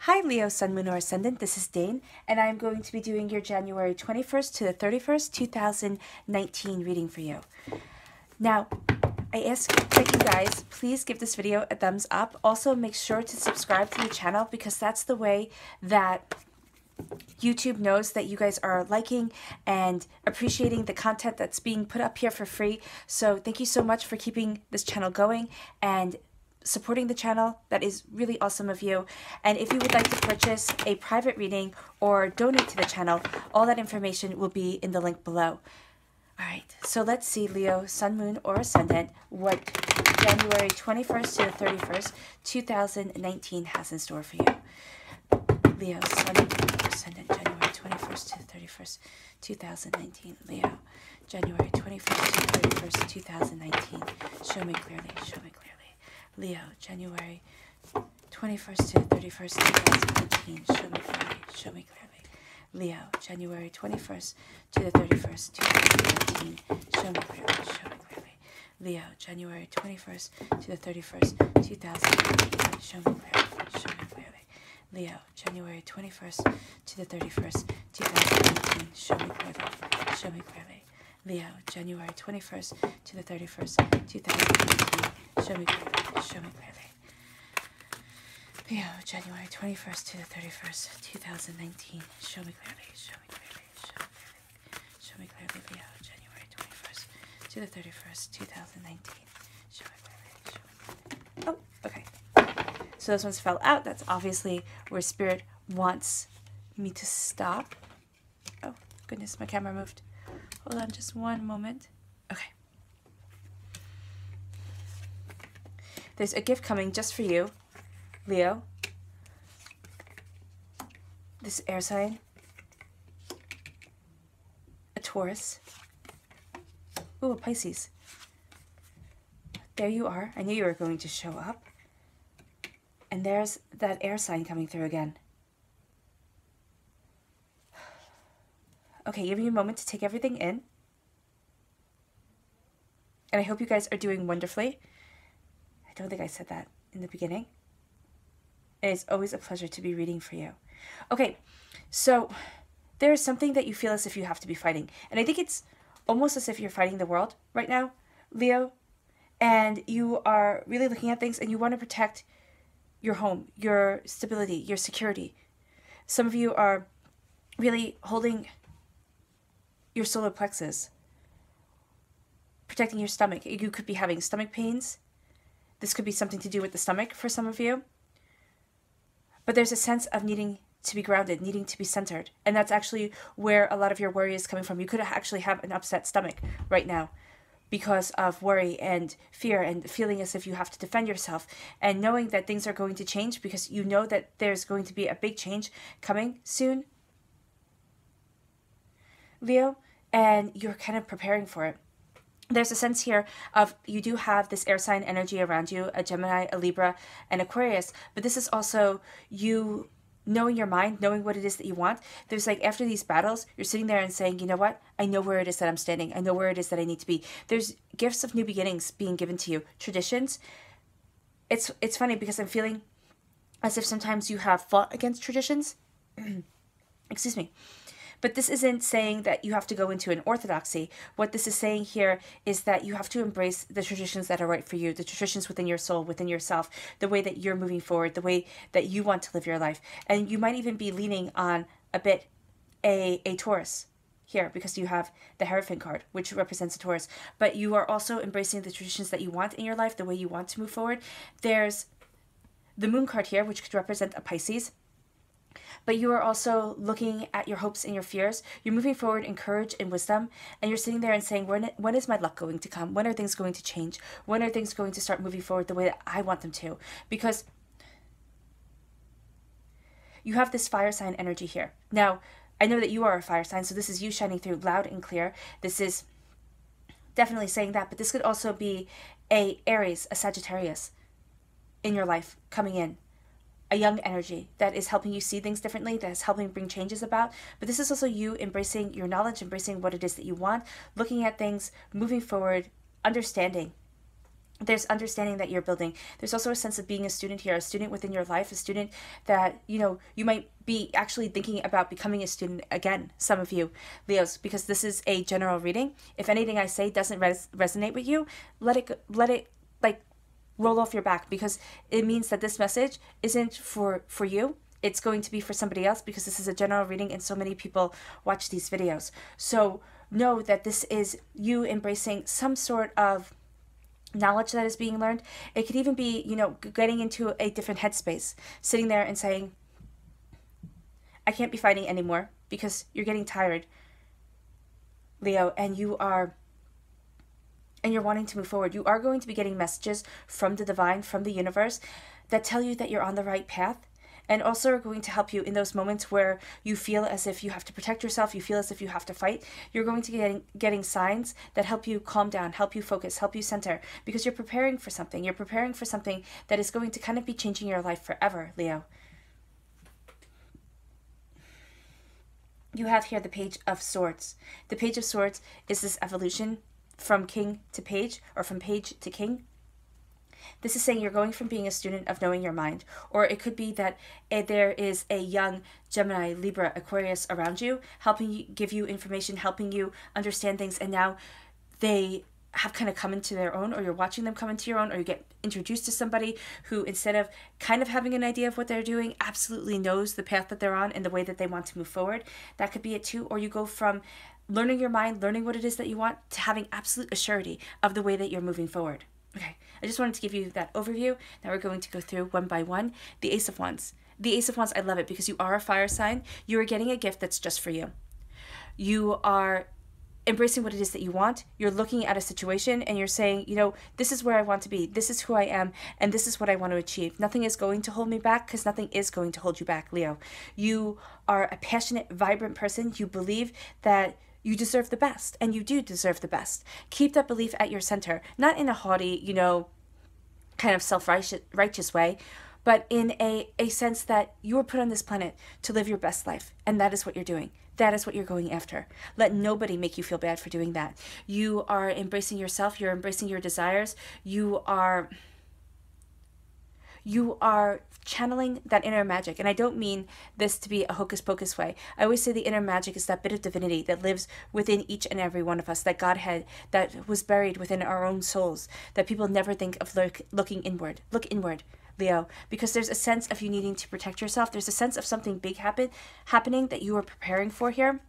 Hi Leo, Sun, Moon, or Ascendant. This is Dane, and I'm going to be doing your January 21st to the 31st, 2019 reading for you. Now, I ask that you guys please give this video a thumbs up. Also, make sure to subscribe to the channel because that's the way that YouTube knows that you guys are liking and appreciating the content that's being put up here for free. So thank you so much for keeping this channel going and supporting the channel. That is really awesome of you. And if you would like to purchase a private reading or donate to the channel, all that information will be in the link below. All right, so let's see, Leo, Sun, Moon, or Ascendant, what January 21st to the 31st, 2019 has in store for you. Leo, Sun, Moon, or Ascendant, January 21st to the 31st, 2019. Leo, January 21st to the 31st, 2019. Show me clearly, show me clearly. Leo, January 21st to the 31st, 2019. Show me clearly, show me clearly. Leo, January 21st to the 31st, 2019. Show me clearly, show me clearly. Leo, January 21st to the 31st, 2019. Show me clearly, show me clearly. Leo, January 21st to the 31st, 2019. Show me clearly, show me clearly. Leo, January 21st to the 31st, 2019. Show me clearly, show me clearly. Leo, January 21st to the 31st, 2019. Show me clearly, show me clearly, show me clearly. Show me clearly, Leo, January 21st to the 31st, 2019. Show me clearly, show me clearly. Oh, okay. So those ones fell out. That's obviously where Spirit wants me to stop. Oh, goodness, my camera moved. Hold on just one moment. Okay. There's a gift coming just for you, Leo. This air sign. A Taurus. Ooh, a Pisces. There you are. I knew you were going to show up. And there's that air sign coming through again. Okay, give me a moment to take everything in. And I hope you guys are doing wonderfully. I don't think I said that in the beginning. It is always a pleasure to be reading for you. Okay, so there is something that you feel as if you have to be fighting. And I think it's almost as if you're fighting the world right now, Leo. And you are really looking at things and you want to protect your home, your stability, your security. Some of you are really holding your solar plexus, protecting your stomach. You could be having stomach pains. This could be something to do with the stomach for some of you. But there's a sense of needing to be grounded, needing to be centered. And that's actually where a lot of your worry is coming from. You could actually have an upset stomach right now because of worry and fear and feeling as if you have to defend yourself and knowing that things are going to change because you know that there's going to be a big change coming soon, Leo, and you're kind of preparing for it. There's a sense here of you do have this air sign energy around you, a Gemini, a Libra, and Aquarius, but this is also you knowing your mind, knowing what it is that you want. There's like after these battles, you're sitting there and saying, you know what? I know where it is that I'm standing. I know where it is that I need to be. There's gifts of new beginnings being given to you, traditions. It's funny because I'm feeling as if sometimes you have fought against traditions. Excuse me. But this isn't saying that you have to go into an orthodoxy. What this is saying here is that you have to embrace the traditions that are right for you, the traditions within your soul, within yourself, the way that you're moving forward, the way that you want to live your life. And you might even be leaning on a bit a Taurus here because you have the Hierophant card, which represents a Taurus. But you are also embracing the traditions that you want in your life, the way you want to move forward. There's the Moon card here, which could represent a Pisces. But you are also looking at your hopes and your fears. You're moving forward in courage and wisdom. And you're sitting there and saying, when is my luck going to come? When are things going to change? When are things going to start moving forward the way that I want them to? Because you have this fire sign energy here. Now, I know that you are a fire sign, so this is you shining through loud and clear. This is definitely saying that. But this could also be a Aries, a Sagittarius in your life coming in. A young energy that is helping you see things differently, that is helping bring changes about. But this is also you embracing your knowledge, embracing what it is that you want, looking at things, moving forward, understanding. there's understanding that you're building. There's also a sense of being a student here, a student within your life, a student that, you know, you might be actually thinking about becoming a student again, some of you, Leos, because this is a general reading. If anything I say doesn't resonate with you, let it like roll off your back, because it means that this message isn't for you. It's going to be for somebody else, because this is a general reading and so many people watch these videos. So know that this is you embracing some sort of knowledge that is being learned. It could even be, you know, getting into a different headspace, sitting there and saying, I can't be fighting anymore, because you're getting tired, Leo, and you're wanting to move forward. You are going to be getting messages from the divine, from the universe, that tell you that you're on the right path, and also are going to help you in those moments where you feel as if you have to protect yourself, you feel as if you have to fight. You're going to be getting signs that help you calm down, help you focus, help you center, because you're preparing for something. You're preparing for something that is going to kind of be changing your life forever, Leo. You have here the Page of Swords. The Page of Swords is this evolution from king to page, or from page to king. This is saying you're going from being a student of knowing your mind, or it could be that there is a young Gemini, Libra, Aquarius around you, helping you, give you information, helping you understand things, and now they have kind of come into their own, or you're watching them come into your own, or you get introduced to somebody who, instead of kind of having an idea of what they're doing, absolutely knows the path that they're on and the way that they want to move forward. That could be it too. Or you go from learning your mind, learning what it is that you want, to having absolute assurity of the way that you're moving forward. Okay, I just wanted to give you that overview. Now we're going to go through one by one. The Ace of Wands. The Ace of Wands, I love it because you are a fire sign. You are getting a gift that's just for you. You are embracing what it is that you want. You're looking at a situation and you're saying, you know, this is where I want to be. This is who I am, and this is what I want to achieve. Nothing is going to hold me back, because nothing is going to hold you back, Leo. You are a passionate, vibrant person. You believe that you deserve the best, and you do deserve the best. Keep that belief at your center, not in a haughty, you know, kind of self-righteous way, but in a sense that you were put on this planet to live your best life, and that is what you're doing. That is what you're going after. Let nobody make you feel bad for doing that. You are embracing yourself. You're embracing your desires. You are channeling that inner magic. And I don't mean this to be a hocus pocus way. I always say the inner magic is that bit of divinity that lives within each and every one of us, that Godhead that was buried within our own souls, that people never think of looking inward. Look inward, Leo, because there's a sense of you needing to protect yourself. There's a sense of something big happening that you are preparing for here.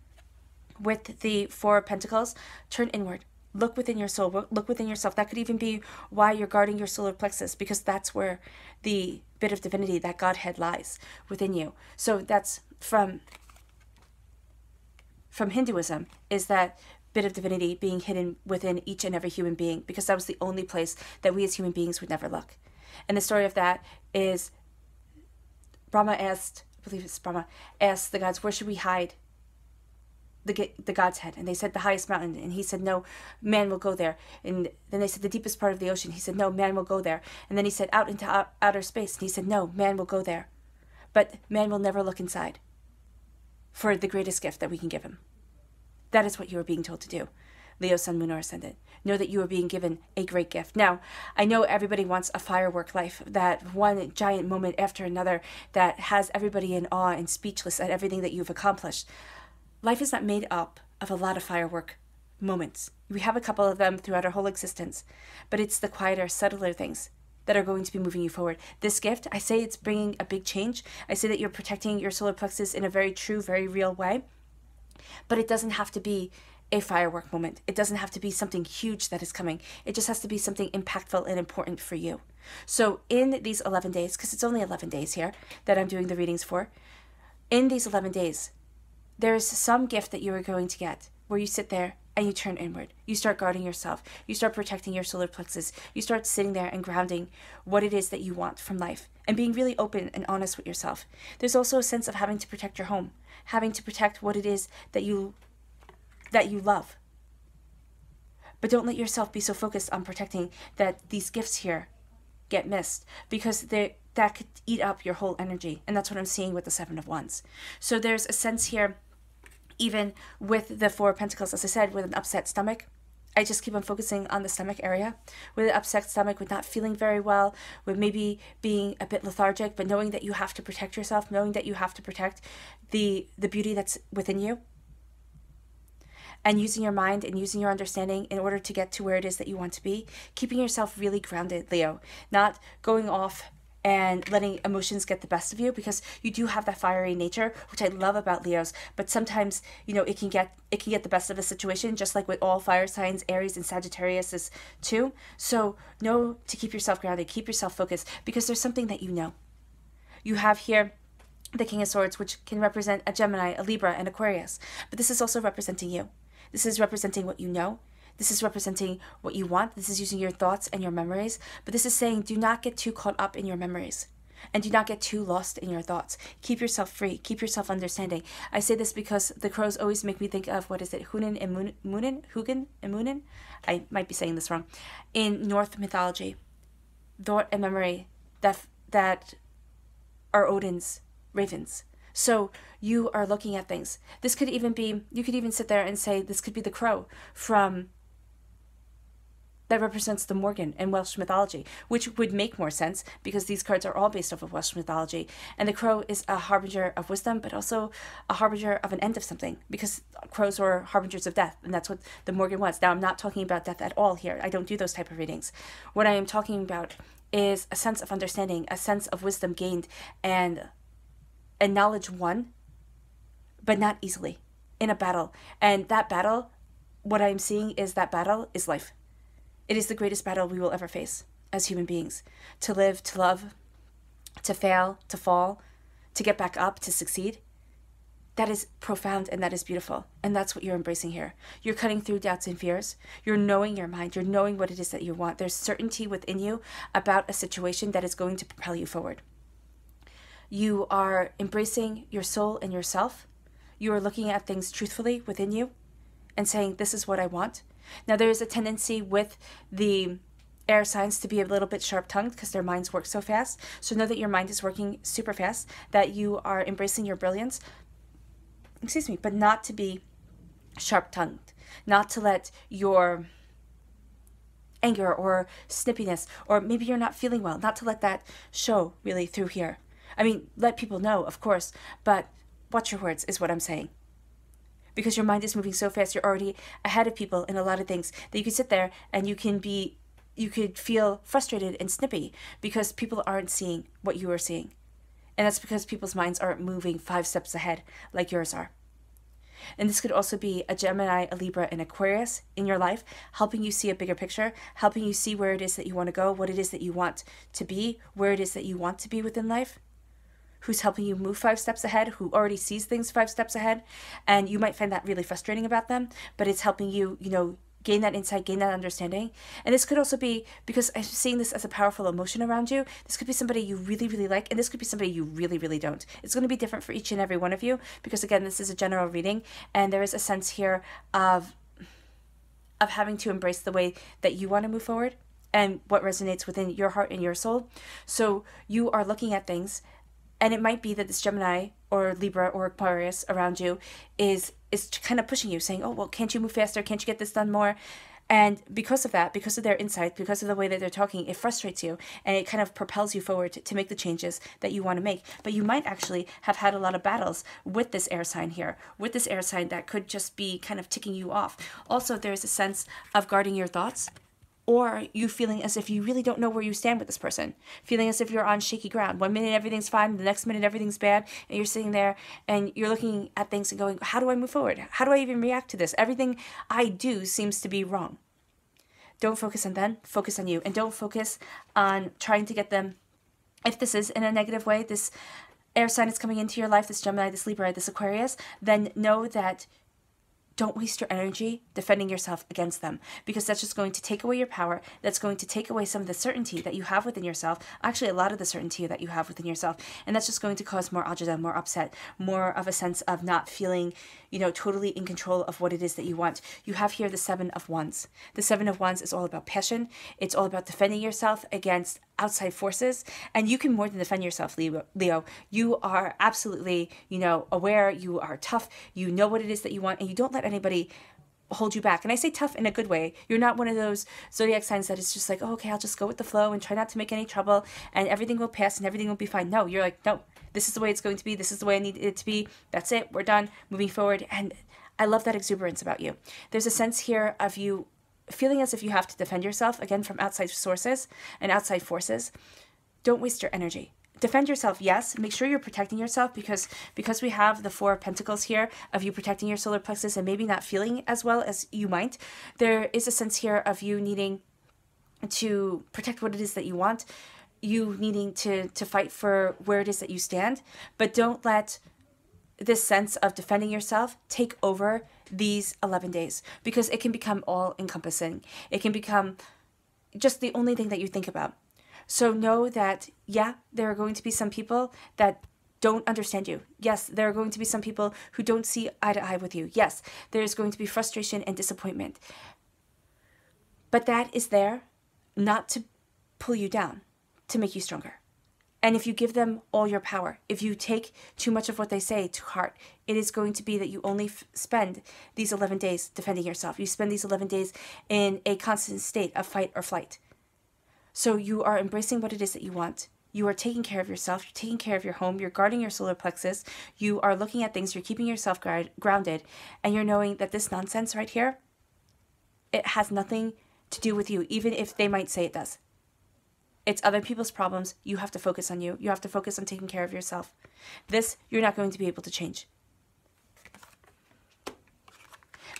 With the Four of Pentacles, turn inward. Look within your soul. Look within yourself. That could even be why you're guarding your solar plexus, because that's where the bit of divinity, that Godhead, lies within you. So that's from Hinduism, is that bit of divinity being hidden within each and every human being, because that was the only place that we as human beings would never look. And the story of that is Brahma asked, I believe it's Brahma, asked the gods, where should we hide the god's head? And they said the highest mountain. And he said, no, man will go there. And then they said the deepest part of the ocean. He said, no, man will go there. And then he said out into outer space. And he said, no, man will go there. But man will never look inside for the greatest gift that we can give him. That is what you are being told to do, Leo, Sun, Moon, or Ascendant. Know that you are being given a great gift. Now, I know everybody wants a firework life, that one giant moment after another that has everybody in awe and speechless at everything that you've accomplished. Life is not made up of a lot of firework moments. We have a couple of them throughout our whole existence, but it's the quieter, subtler things that are going to be moving you forward. This gift, I say it's bringing a big change. I say that you're protecting your solar plexus in a very true, very real way, but it doesn't have to be a firework moment. It doesn't have to be something huge that is coming. It just has to be something impactful and important for you. So in these 11 days, because it's only 11 days here that I'm doing the readings for, in these 11 days, there is some gift that you are going to get where you sit there and you turn inward. You start guarding yourself. You start protecting your solar plexus. You start sitting there and grounding what it is that you want from life and being really open and honest with yourself. There's also a sense of having to protect your home, having to protect what it is that you love. But don't let yourself be so focused on protecting that these gifts here get missed, because that could eat up your whole energy. And that's what I'm seeing with the Seven of Wands. So there's a sense here, even with the Four of Pentacles, as I said, with an upset stomach, I just keep on focusing on the stomach area, with an upset stomach, with not feeling very well, with maybe being a bit lethargic, but knowing that you have to protect yourself, knowing that you have to protect the beauty that's within you, and using your mind and using your understanding in order to get to where it is that you want to be, keeping yourself really grounded, Leo, not going off and letting emotions get the best of you, because you do have that fiery nature, which I love about Leos. But sometimes, you know, it can get the best of a situation, just like with all fire signs. Aries and Sagittarius is too. So know to keep yourself grounded, keep yourself focused, because there's something that you know. You have here the King of Swords, which can represent a Gemini, a Libra, and Aquarius. But this is also representing you. This is representing what you know. This is representing what you want. This is using your thoughts and your memories. But this is saying, do not get too caught up in your memories. And do not get too lost in your thoughts. Keep yourself free. Keep yourself understanding. I say this because the crows always make me think of, what is it, Hunin and Munin? Hugin and Munin? I might be saying this wrong. In Norse mythology, thought and memory that are Odin's ravens. So you are looking at things. This could even be, you could even sit there and say, this could be the crow from, that represents the Morgan in Welsh mythology, which would make more sense because these cards are all based off of Welsh mythology. And the crow is a harbinger of wisdom, but also a harbinger of an end of something, because crows were harbingers of death, and that's what the Morgan was. Now, I'm not talking about death at all here. I don't do those type of readings. What I am talking about is a sense of understanding, a sense of wisdom gained, and knowledge won, but not easily, in a battle. And that battle, what I'm seeing is that battle is life. It is the greatest battle we will ever face as human beings. To live, to love, to fail, to fall, to get back up, to succeed. That is profound and that is beautiful. And that's what you're embracing here. You're cutting through doubts and fears. You're knowing your mind. You're knowing what it is that you want. There's certainty within you about a situation that is going to propel you forward. You are embracing your soul and yourself. You are looking at things truthfully within you and saying, this is what I want. Now, there is a tendency with the air signs to be a little bit sharp-tongued because their minds work so fast. So know that your mind is working super fast, that you are embracing your brilliance, but not to be sharp-tongued, not to let your anger or snippiness, or maybe you're not feeling well, not to let that show really through here. I mean, let people know, of course, but watch your words is what I'm saying. Because your mind is moving so fast, you're already ahead of people in a lot of things, that you could sit there and you could feel frustrated and snippy because people aren't seeing what you are seeing. And that's because people's minds aren't moving 5 steps ahead like yours are. And this could also be a Gemini, a Libra, and Aquarius in your life, helping you see a bigger picture, helping you see where it is that you want to go, what it is that you want to be, where it is that you want to be within life. Who's helping you move 5 steps ahead, who already sees things 5 steps ahead. And you might find that really frustrating about them, but it's helping you, gain that insight, gain that understanding. And this could also be, because I'm seeing this as a powerful emotion around you, this could be somebody you really, really like, and this could be somebody you really, really don't. It's going to be different for each and every one of you, because again, this is a general reading, and there is a sense here of having to embrace the way that you want to move forward and what resonates within your heart and your soul. So you are looking at things, and it might be that this Gemini or Libra or Aquarius around you is kind of pushing you, saying, oh, well, can't you move faster? Can't you get this done more? And because of that, because of their insight, because of the way that they're talking, it frustrates you and it kind of propels you forward to make the changes that you want to make. But you might actually have had a lot of battles with this air sign here, with this air sign that could just be kind of ticking you off. Also, there's a sense of guarding your thoughts, or you feeling as if you really don't know where you stand with this person, feeling as if you're on shaky ground. 1 minute everything's fine, the next minute everything's bad, and you're sitting there and you're looking at things and going, how do I move forward? How do I even react to this? Everything I do seems to be wrong. Don't focus on them, focus on you, and don't focus on trying to get them. If this is in a negative way, this air sign is coming into your life, this Gemini, this Libra, this Aquarius, then know that don't waste your energy defending yourself against them, because that's just going to take away your power. That's going to take away some of the certainty that you have within yourself, actually a lot of the certainty that you have within yourself, and that's just going to cause more agita, more upset, more of a sense of not feeling, totally in control of what it is that you want. You have here the 7 of Wands. The 7 of Wands is all about passion. It's all about defending yourself against outside forces, and you can more than defend yourself, Leo. You are absolutely, aware. You are tough. You know what it is that you want, and you don't let anybody hold you back. And I say tough in a good way. You're not one of those zodiac signs that is just like, oh, okay, I'll just go with the flow and try not to make any trouble and everything will pass and everything will be fine. No, you're like, no, this is the way it's going to be. This is the way I need it to be. That's it. We're done. Moving forward. And I love that exuberance about you. There's a sense here of you feeling as if you have to defend yourself, again, from outside sources and outside forces. Don't waste your energy. Defend yourself, yes. Make sure you're protecting yourself because we have the Four of Pentacles here of you protecting your solar plexus and maybe not feeling as well as you might. There is a sense here of you needing to protect what it is that you want, you needing to fight for where it is that you stand, but don't let this sense of defending yourself take over these 11 days because it can become all encompassing. It can become just the only thing that you think about. So know that, yeah, there are going to be some people that don't understand you. Yes, there are going to be some people who don't see eye to eye with you. Yes, there's going to be frustration and disappointment. But that is there not to pull you down, to make you stronger. And if you give them all your power, if you take too much of what they say to heart, it is going to be that you only spend these 11 days defending yourself. You spend these 11 days in a constant state of fight or flight. So you are embracing what it is that you want. You are taking care of yourself. You're taking care of your home. You're guarding your solar plexus. You are looking at things. You're keeping yourself grounded. And you're knowing that this nonsense right here, it has nothing to do with you, even if they might say it does. It's other people's problems. You have to focus on you. You have to focus on taking care of yourself. This, you're not going to be able to change.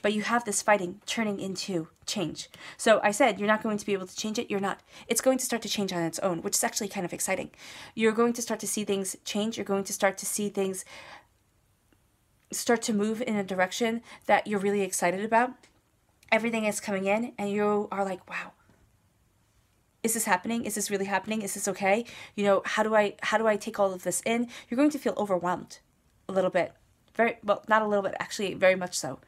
But you have this fighting turning into change. So I said you're not going to be able to change it. You're not. It's going to start to change on its own, which is actually kind of exciting. You're going to start to see things change. You're going to start to see things start to move in a direction that you're really excited about. Everything is coming in and you are like, wow, is this happening? Is this really happening? Is this okay? You know, how do I take all of this in? You're going to feel overwhelmed a little bit. Very well, not a little bit, actually very much so.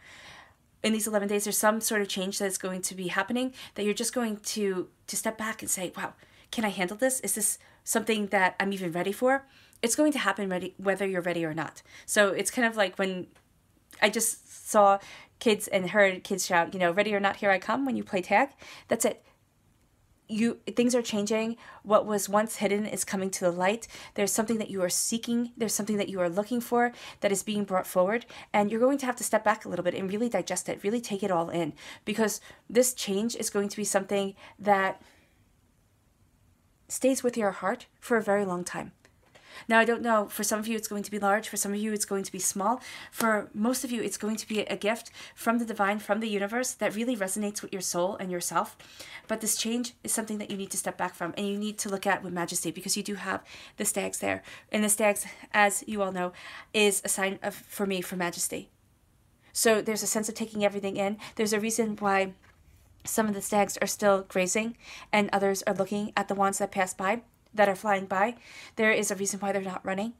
In these 11 days, there's some sort of change that's going to be happening that you're just going to step back and say, wow, can I handle this? Is this something that I'm even ready for? It's going to happen whether you're ready or not. So it's kind of like when I just saw kids and heard kids shout, you know, ready or not, here I come when you play tag. That's it. Things are changing. What was once hidden is coming to the light. There's something that you are seeking. There's something that you are looking for that is being brought forward. And you're going to have to step back a little bit and really digest it, really take it all in. Because this change is going to be something that stays with your heart for a very long time. Now, I don't know, for some of you it's going to be large, for some of you it's going to be small, for most of you it's going to be a gift from the divine, from the universe that really resonates with your soul and yourself. But this change is something that you need to step back from and you need to look at with majesty because you do have the stags there. And the stags, as you all know, is a sign of, for me, for majesty. So there's a sense of taking everything in. There's a reason why some of the stags are still grazing and others are looking at the ones that pass by, that are flying by. There is a reason why they're not running.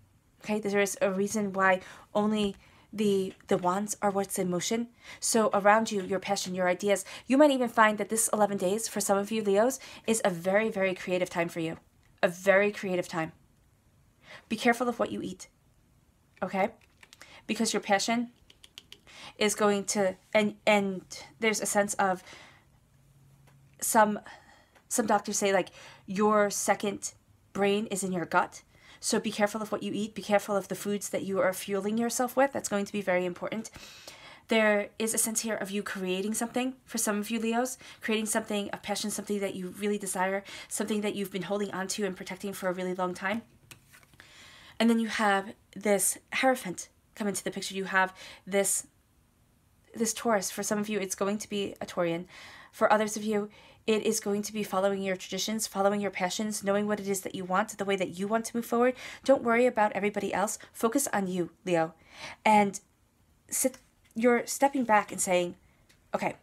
Okay, there is a reason why only the wands are what's in motion. So around you, your passion, your ideas, you might even find that this 11 days for some of you Leos is a very, very creative time for you. A very creative time. Be careful of what you eat. Okay? Because your passion is going to, and there's a sense of some doctors say like your second brain is in your gut. So be careful of what you eat. Be careful of the foods that you are fueling yourself with. That's going to be very important. There is a sense here of you creating something for some of you Leos, creating something of passion, something that you really desire, something that you've been holding on to and protecting for a really long time. And then you have this Hierophant come into the picture. You have this Taurus. For some of you, it's going to be a Taurian. For others of you, it is going to be following your traditions, following your passions, knowing what it is that you want, the way that you want to move forward. Don't worry about everybody else. Focus on you, Leo. And you're stepping back and saying, okay,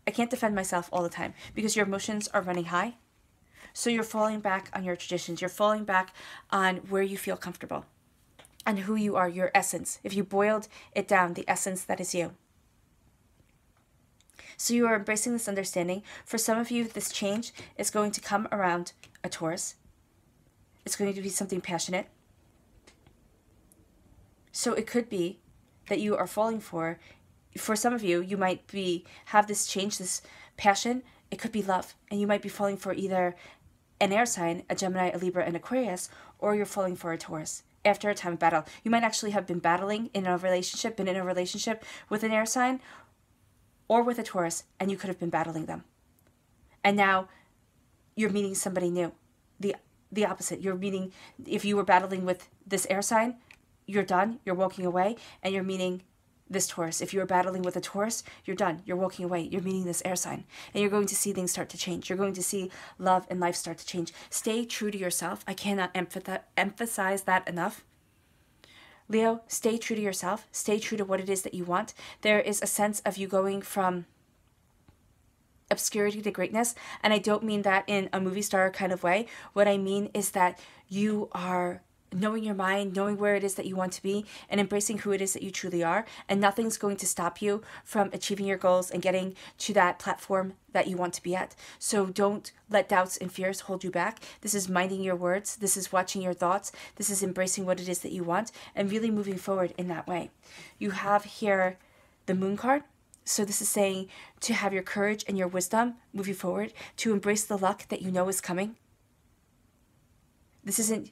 I can't defend myself all the time because your emotions are running high. So you're falling back on your traditions. You're falling back on where you feel comfortable and who you are, your essence. If you boiled it down, the essence that is you. So you are embracing this understanding. For some of you, this change is going to come around a Taurus. It's going to be something passionate. So it could be that you are falling for for some of you, you might have this change, this passion. It could be love, and you might be falling for either an air sign, a Gemini, a Libra, an Aquarius, or you're falling for a Taurus after a time of battle. You might actually have been battling in a relationship, been in a relationship with an air sign or with a Taurus, and you could have been battling them. And now you're meeting somebody new. The opposite. You're meeting, if you were battling with this air sign, you're done, you're walking away, and you're meeting this Taurus. If you're battling with a Taurus, you're done, you're walking away, you're meeting this air sign, and you're going to see things start to change. You're going to see love and life start to change. Stay true to yourself. I cannot emphasize that enough. Leo, stay true to yourself. Stay true to what it is that you want. There is a sense of you going from obscurity to greatness, and I don't mean that in a movie star kind of way. What I mean is that you are knowing your mind, knowing where it is that you want to be, and embracing who it is that you truly are, and nothing's going to stop you from achieving your goals and getting to that platform that you want to be at. So don't let doubts and fears hold you back. This is minding your words. This is watching your thoughts. This is embracing what it is that you want and really moving forward in that way. You have here the Moon card. So this is saying to have your courage and your wisdom move you forward, to embrace the luck that you know is coming. This isn't,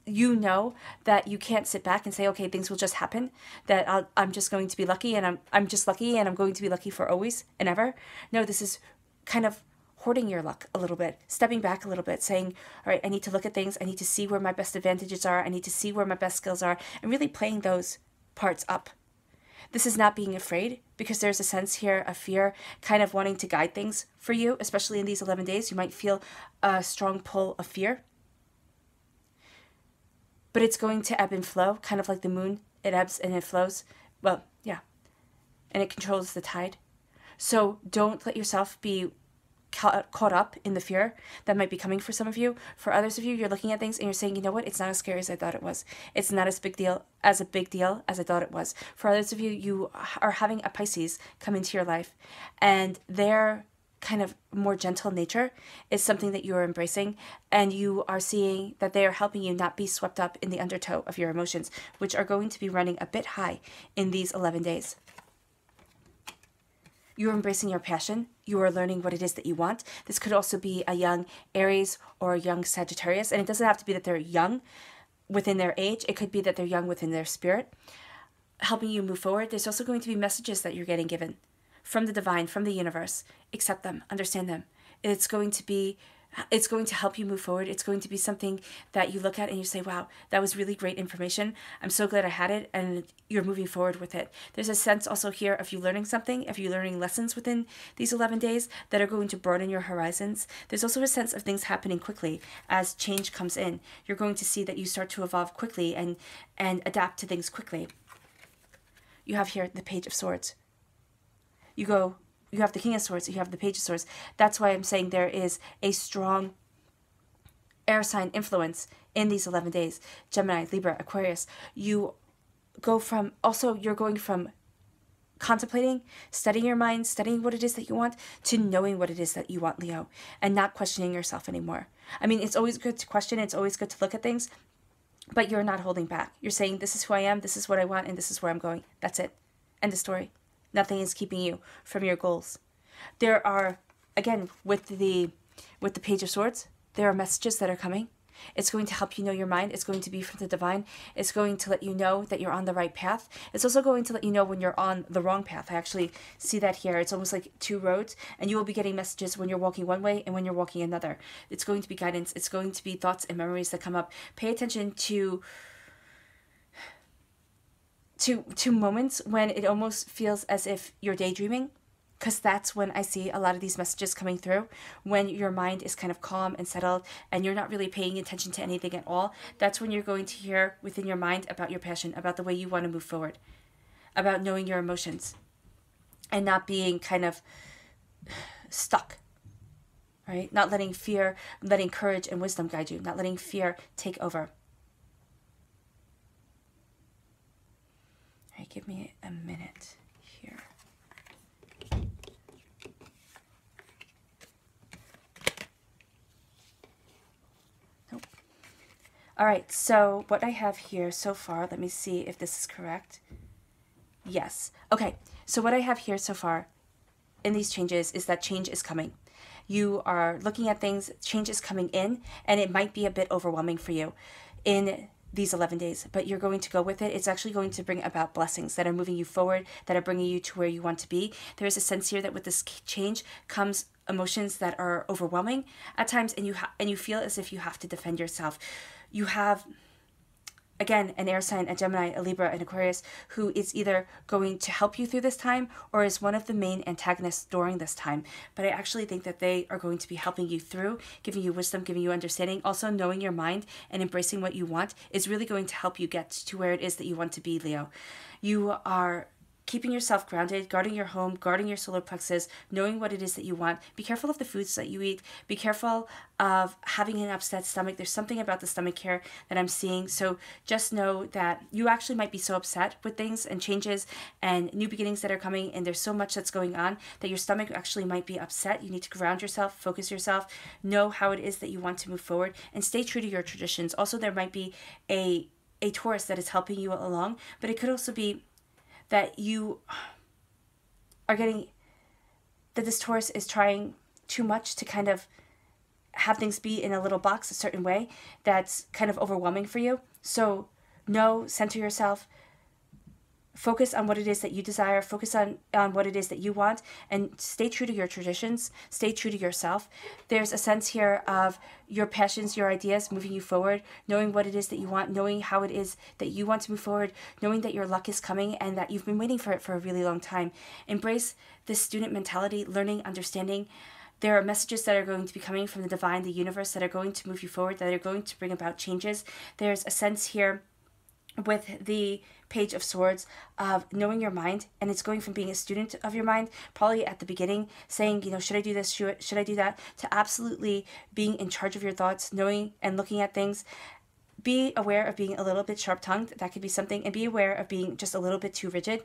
you know that you can't sit back and say, okay, things will just happen, that I'm just going to be lucky, and I'm just lucky, and I'm going to be lucky for always and ever. No, this is kind of hoarding your luck a little bit, stepping back a little bit, saying, all right, I need to look at things, I need to see where my best advantages are, I need to see where my best skills are, and really playing those parts up. This is not being afraid, because there's a sense here of fear kind of wanting to guide things for you, especially in these 11 days. You might feel a strong pull of fear. But it's going to ebb and flow, kind of like the moon. It ebbs and it flows. Well, yeah. And it controls the tide. So don't let yourself be caught up in the fear that might be coming for some of you. For others of you, you're looking at things and you're saying, you know what, it's not as scary as I thought it was. It's not as big deal as I thought it was. For others of you, you are having a Pisces come into your life, and their kind of more gentle nature is something that you are embracing, and you are seeing that they are helping you not be swept up in the undertow of your emotions, which are going to be running a bit high in these 11 days. You're embracing your passion. You are learning what it is that you want. This could also be a young Aries or a young Sagittarius. And it doesn't have to be that they're young within their age. It could be that they're young within their spirit, helping you move forward. There's also going to be messages that you're getting given from the divine, from the universe. Accept them. Understand them. It's going to help you move forward. It's going to be something that you look at and you say, wow, that was really great information. I'm so glad I had it, and you're moving forward with it. There's a sense also here of you learning something, of you learning lessons within these 11 days that are going to broaden your horizons. There's also a sense of things happening quickly as change comes in. You're going to see that you start to evolve quickly and adapt to things quickly. You have here the Page of Swords. You have the King of Swords, you have the Page of Swords. That's why I'm saying there is a strong air sign influence in these 11 days. Gemini, Libra, Aquarius. You're going from contemplating, studying your mind, studying what it is that you want, to knowing what it is that you want, Leo, and not questioning yourself anymore. I mean, it's always good to question, it's always good to look at things, but you're not holding back. You're saying, this is who I am, this is what I want, and this is where I'm going. That's it. End of story. Nothing is keeping you from your goals. There are, again, with the Page of Swords, there are messages that are coming. It's going to help you know your mind. It's going to be from the divine. It's going to let you know that you're on the right path. It's also going to let you know when you're on the wrong path. I actually see that here. It's almost like two roads, and you will be getting messages when you're walking one way and when you're walking another. It's going to be guidance. It's going to be thoughts and memories that come up. Pay attention to moments when it almost feels as if you're daydreaming, because that's when I see a lot of these messages coming through, when your mind is kind of calm and settled and you're not really paying attention to anything at all. That's when you're going to hear within your mind about your passion, about the way you want to move forward, about knowing your emotions and not being kind of stuck, right? Not letting fear, letting courage and wisdom guide you, not letting fear take over. All right, give me a minute here. Nope. All right, so what I have here so far, let me see if this is correct. Yes. Okay, so what I have here so far in these changes is that change is coming. You are looking at things, change is coming in, and it might be a bit overwhelming for you in these 11 days, but you're going to go with it. It's actually going to bring about blessings that are moving you forward, that are bringing you to where you want to be. There is a sense here that with this change comes emotions that are overwhelming at times, and you feel as if you have to defend yourself. You have, again, an air sign, a Gemini, a Libra, an Aquarius, who is either going to help you through this time or is one of the main antagonists during this time. But I actually think that they are going to be helping you through, giving you wisdom, giving you understanding. Also, knowing your mind and embracing what you want is really going to help you get to where it is that you want to be, Leo. You are keeping yourself grounded, guarding your home, guarding your solar plexus, knowing what it is that you want. Be careful of the foods that you eat. Be careful of having an upset stomach. There's something about the stomach here that I'm seeing. So just know that you actually might be so upset with things and changes and new beginnings that are coming, and there's so much that's going on that your stomach actually might be upset. You need to ground yourself, focus yourself, know how it is that you want to move forward, and stay true to your traditions. Also, there might be a Taurus that is helping you along, but it could also be that you are getting, that this Taurus is trying too much to kind of have things be in a little box a certain way that's kind of overwhelming for you. So know, center yourself, focus on what it is that you desire, focus on what it is that you want, and stay true to your traditions, stay true to yourself. There's a sense here of your passions, your ideas moving you forward, knowing what it is that you want, knowing how it is that you want to move forward, knowing that your luck is coming and that you've been waiting for it for a really long time. Embrace this student mentality, learning, understanding. There are messages that are going to be coming from the divine, the universe, that are going to move you forward, that are going to bring about changes. There's a sense here with the Page of Swords of knowing your mind, and it's going from being a student of your mind, probably at the beginning, saying, you know, should I do this, should I do that, to absolutely being in charge of your thoughts, knowing and looking at things. Be aware of being a little bit sharp-tongued, that could be something, and be aware of being just a little bit too rigid,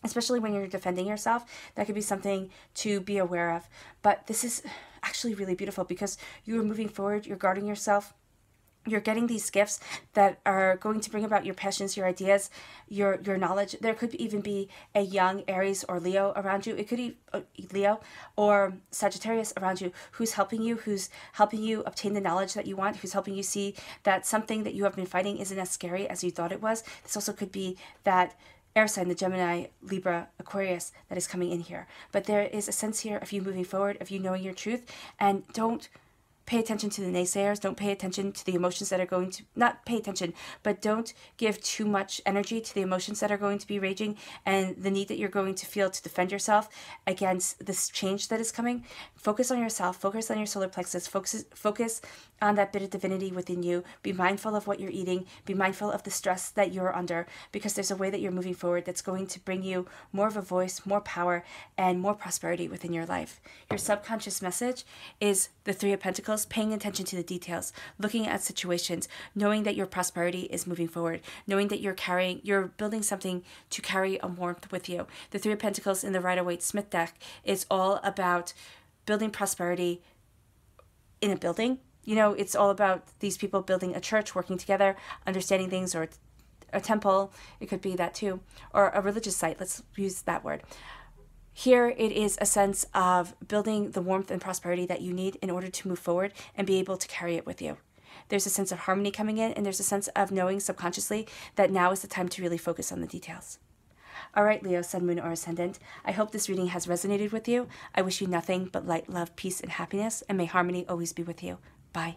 especially when you're defending yourself. That could be something to be aware of. But this is actually really beautiful because you are moving forward, you're guarding yourself, you're getting these gifts that are going to bring about your passions, your ideas, your knowledge. There could even be a young Aries or Leo around you. It could be Leo or Sagittarius around you who's helping you obtain the knowledge that you want, who's helping you see that something that you have been fighting isn't as scary as you thought it was. This also could be that air sign, the Gemini, Libra, Aquarius that is coming in here. But there is a sense here of you moving forward, of you knowing your truth, and don't pay attention to the naysayers. Don't pay attention to the emotions that are going to, not pay attention, but don't give too much energy to the emotions that are going to be raging and the need that you're going to feel to defend yourself against this change that is coming. Focus on yourself, focus on your solar plexus, focus on that bit of divinity within you. Be mindful of what you're eating, be mindful of the stress that you're under, because there's a way that you're moving forward that's going to bring you more of a voice, more power, and more prosperity within your life. Your subconscious message is the Three of Pentacles, paying attention to the details, looking at situations, knowing that your prosperity is moving forward, knowing that you're building something to carry a warmth with you. The Three of Pentacles in the Rider-Waite-Smith deck is all about building prosperity in a building. You know, it's all about these people building a church, working together, understanding things, or a temple. It could be that too, or a religious site. Let's use that word. Here it is a sense of building the warmth and prosperity that you need in order to move forward and be able to carry it with you. There's a sense of harmony coming in, and there's a sense of knowing subconsciously that now is the time to really focus on the details. All right, Leo, Sun, Moon, or Ascendant, I hope this reading has resonated with you. I wish you nothing but light, love, peace, and happiness, and may harmony always be with you. Bye.